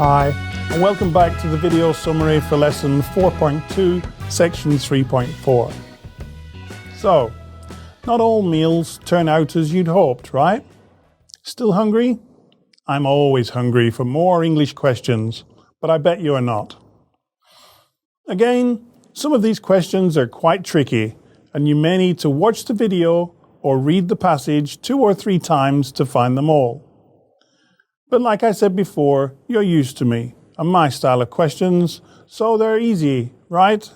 Hi, and welcome back to the video summary for lesson 4.2, section 3.4. So, not all meals turn out as you'd hoped, right? Still hungry? I'm always hungry for more English questions, but I bet you are not. Again, some of these questions are quite tricky, and you may need to watch the video or read the passage 2 or 3 times to find them all. But like I said before, you're used to me and my style of questions, so they're easy, right?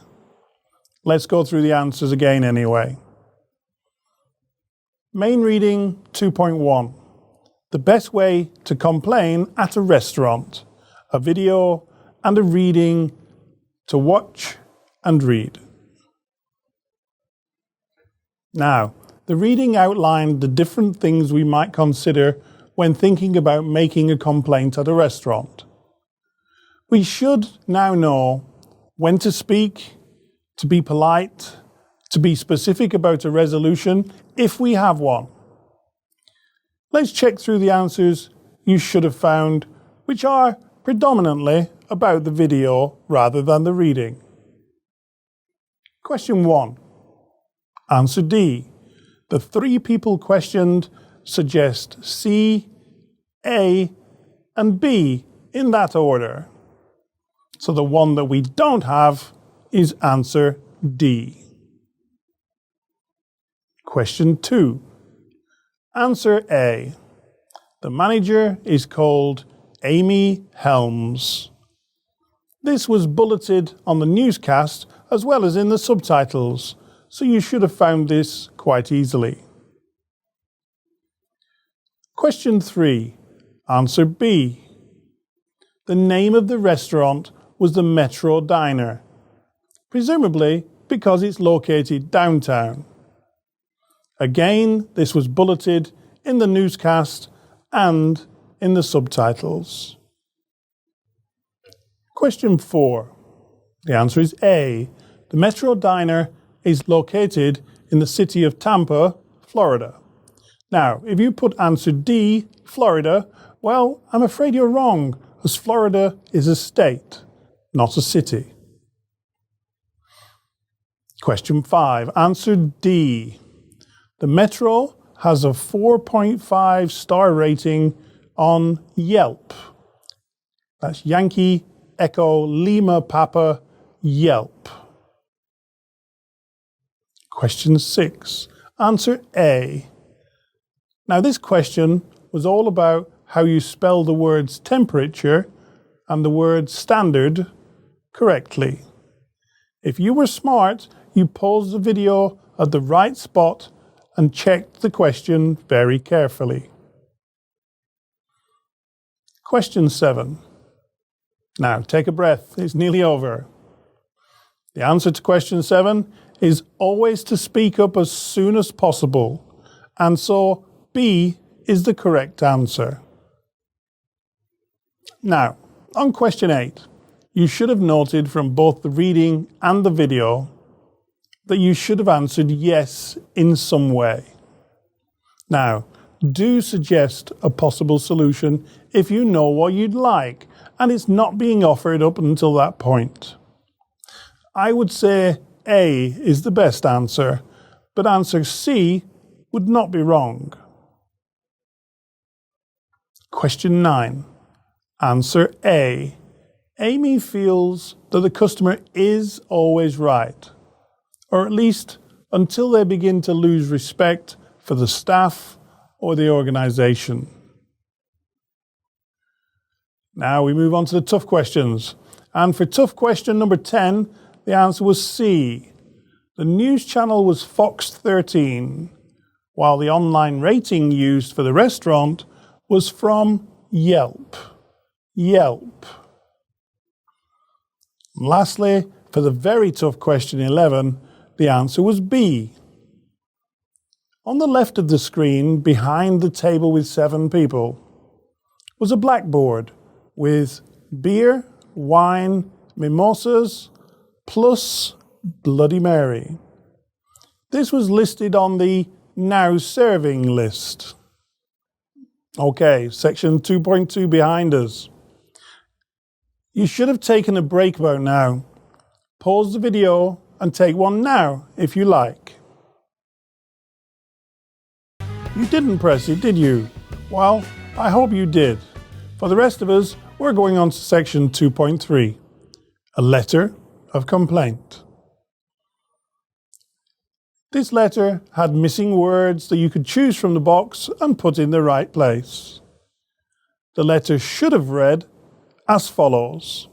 Let's go through the answers again anyway. Main reading 2.1. The best way to complain at a restaurant. A video and a reading to watch and read. Now, the reading outlined the different things we might consider when thinking about making a complaint at a restaurant. We should now know when to speak, to be polite, to be specific about a resolution if we have one. Let's check through the answers you should have found, which are predominantly about the video rather than the reading. Question 1. Answer D. The 3 people questioned suggest C, A, and B in that order. So the one that we don't have is answer D. Question 2. Answer A. The manager is called Amy Helms. This was bulleted on the newscast as well as in the subtitles, so you should have found this quite easily. Question 3. Answer B. The name of the restaurant was the Metro Diner, presumably because it's located downtown. Again, this was bulleted in the newscast and in the subtitles. Question 4. The answer is A. The Metro Diner is located in the city of Tampa, Florida. Now, if you put answer D, Florida, well, I'm afraid you're wrong, as Florida is a state, not a city. Question 5. Answer D. The Metro has a 4.5 star rating on Yelp. That's Yankee Echo Lima Papa Yelp. Question 6. Answer A. Now this question was all about how you spell the words temperature and the word standard correctly. If you were smart, you paused the video at the right spot and checked the question very carefully. Question 7. Now take a breath, it's nearly over. The answer to question 7 is always to speak up as soon as possible, and so B is the correct answer. Now, on question 8, you should have noted from both the reading and the video that you should have answered yes in some way. Now, do suggest a possible solution if you know what you'd like and it's not being offered up until that point. I would say A is the best answer, but answer C would not be wrong. Question 9. Answer A. Amy feels that the customer is always right, or at least until they begin to lose respect for the staff or the organization. Now we move on to the tough questions. And for tough question number 10, the answer was C. The news channel was Fox 13, while the online rating used for the restaurant was from Yelp. Yelp. And lastly, for the very tough question 11, the answer was B. On the left of the screen, behind the table with 7 people, was a blackboard with beer, wine, mimosas, plus Bloody Mary. This was listed on the now serving list. Okay, section 2.2 behind us. You should have taken a break about now. Pause the video and take one now if you like. You didn't press it, did you? Well, I hope you did. For the rest of us, we're going on to section 2.3, a letter of complaint. This letter had missing words that you could choose from the box and put in the right place. The letter should have read as follows.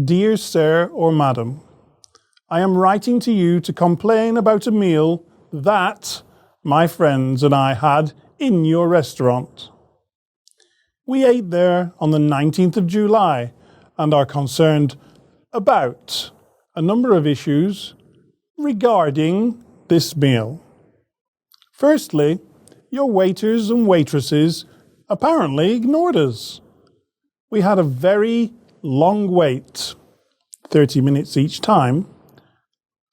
Dear Sir or Madam, I am writing to you to complain about a meal that my friends and I had in your restaurant. We ate there on the 19th of July and are concerned about a number of issues regarding this meal. Firstly, your waiters and waitresses apparently ignored us. We had a very long wait, 30 minutes each time,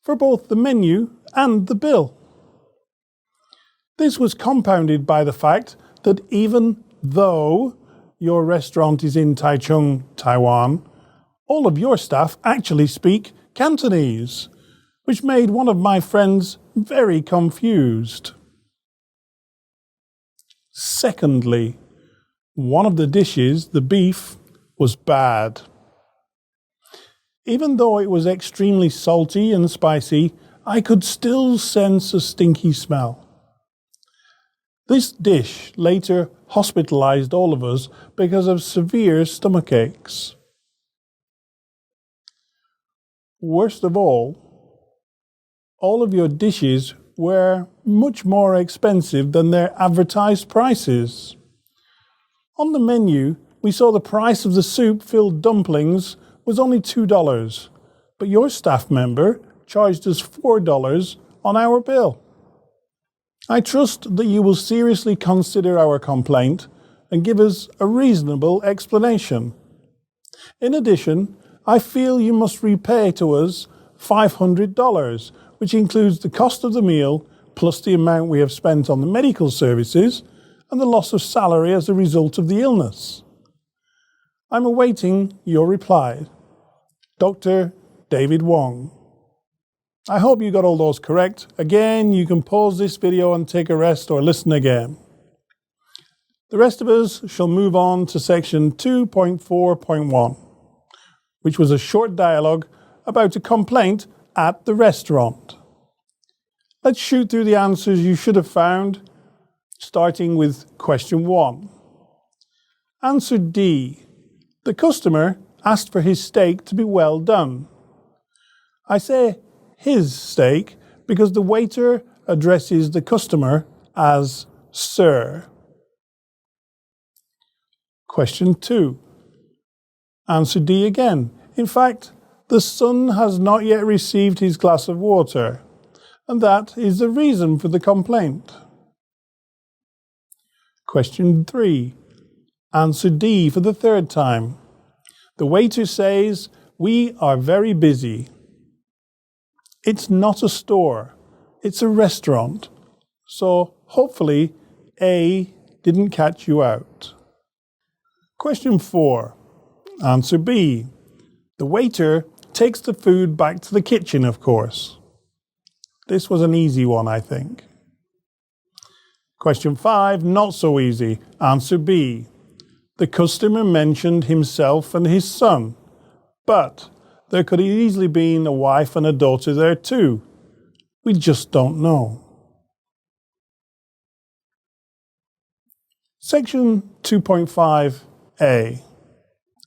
for both the menu and the bill. This was compounded by the fact that even though your restaurant is in Taichung, Taiwan, all of your staff actually speak Cantonese, which made one of my friends very confused. Secondly, one of the dishes, the beef, was bad. Even though it was extremely salty and spicy, I could still sense a stinky smell. This dish later hospitalized all of us because of severe stomach aches. Worst of all of your dishes were much more expensive than their advertised prices. On the menu, we saw the price of the soup-filled dumplings was only $2, but your staff member charged us $4 on our bill. I trust that you will seriously consider our complaint and give us a reasonable explanation. In addition, I feel you must repay to us $500, which includes the cost of the meal plus the amount we have spent on the medical services and the loss of salary as a result of the illness. I'm awaiting your reply. Dr. David Wong. I hope you got all those correct. Again, you can pause this video and take a rest or listen again. The rest of us shall move on to section 2.4.1, which was a short dialogue about a complaint at the restaurant. Let's shoot through the answers you should have found, starting with question 1. Answer D. The customer asked for his steak to be well done. I say his steak because the waiter addresses the customer as Sir. Question 2. Answer D again. In fact, the son has not yet received his glass of water, and that is the reason for the complaint. Question 3. Answer D for the third time. The waiter says, "We are very busy." It's not a store, it's a restaurant. So hopefully A didn't catch you out. Question 4. Answer B. The waiter takes the food back to the kitchen, of course. This was an easy one, I think. Question 5, not so easy. Answer B. The customer mentioned himself and his son, but there could have easily been a wife and a daughter there too. We just don't know. Section 2.5a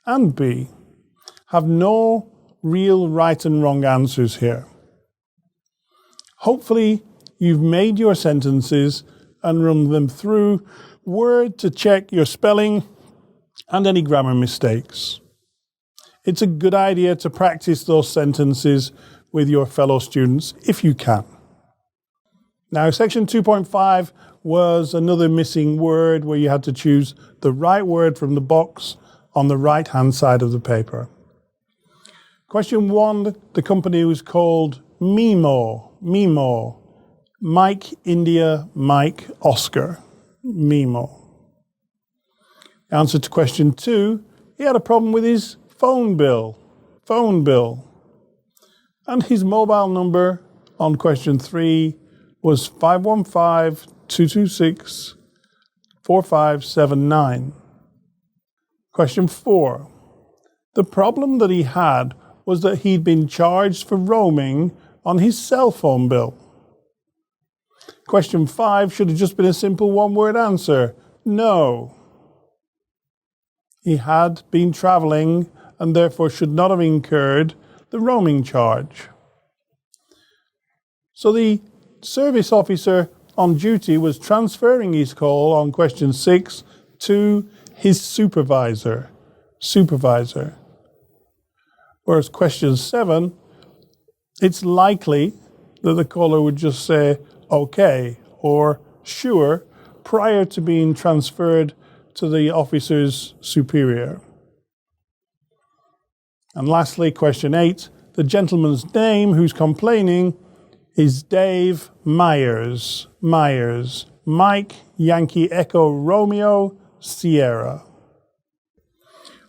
and B have no real right and wrong answers here. Hopefully, you've made your sentences and run them through Word to check your spelling and any grammar mistakes. It's a good idea to practice those sentences with your fellow students if you can. Now, section 2.5 was another missing word where you had to choose the right word from the box on the right-hand side of the paper. Question 1, the company was called Mimo. Mike India, Mike Oscar. Mimo. Answer to question 2, he had a problem with his phone bill. And his mobile number on question 3 was 515-226-4579. Question 4. The problem that he had was that he'd been charged for roaming on his cell phone bill. Question 5 should have just been a simple one-word answer. No. He had been travelling and therefore should not have incurred the roaming charge. So the service officer on duty was transferring his call on question 6 to his supervisor. Whereas question 7, it's likely that the caller would just say okay or sure prior to being transferred to the officer's superior. And lastly, question 8, the gentleman's name who's complaining is Dave Myers. Mike, Yankee, Echo, Romeo, Sierra.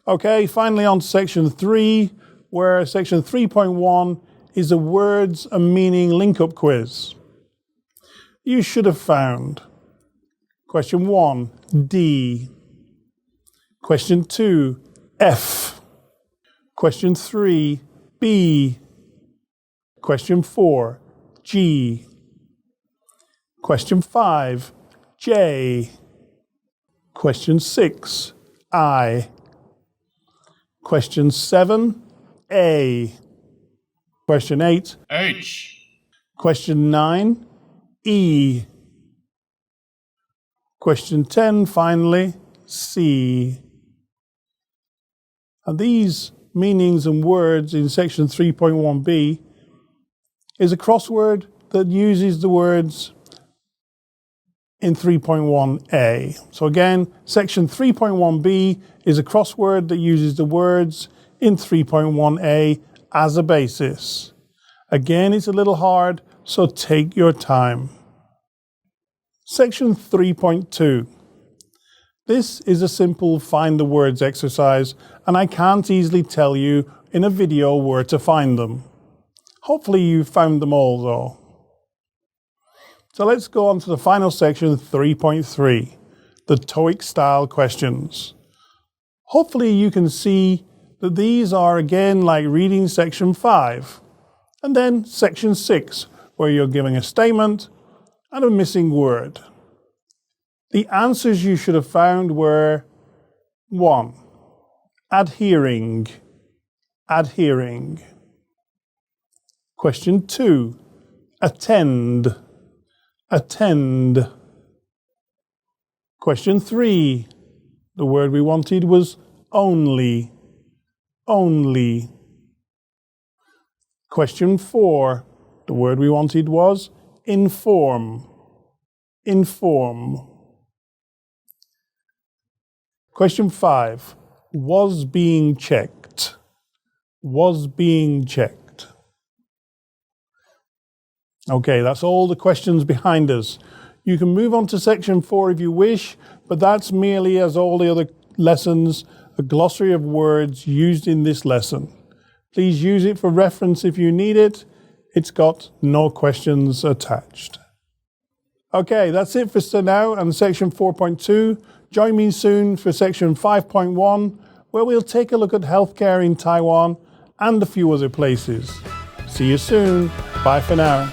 Okay, finally on to section 3, where section 3.1 is a words and meaning link-up quiz. You should have found question 1, D. Question 2, F. Question 3, B. Question 4, G. Question 5, J. Question 6, I. Question 7, A. Question 8, H. Question 9, E. Question 10, finally, C. And these meanings and words in section 3.1b is a crossword that uses the words in 3.1a. So again, section 3.1b is a crossword that uses the words in 3.1a as a basis. Again, it's a little hard, so take your time. Section 3.2. This is a simple find the words exercise, and I can't easily tell you in a video where to find them. Hopefully you found them all though. So let's go on to the final section, 3.3, the TOEIC style questions. Hopefully you can see that these are again like reading section 5, and then section 6, where you're giving a statement and a missing word. The answers you should have found were 1. Adhering. Question 2. Attend. Question 3. The word we wanted was only. Question 4. The word we wanted was inform. Question 5. Was being checked. Okay, that's all the questions behind us. You can move on to section 4 if you wish, but that's merely, as all the other lessons, a glossary of words used in this lesson. Please use it for reference if you need it. It's got no questions attached. Okay, that's it for now and section 4.2. Join me soon for section 5.1, where we'll take a look at healthcare in Taiwan and a few other places. See you soon. Bye for now.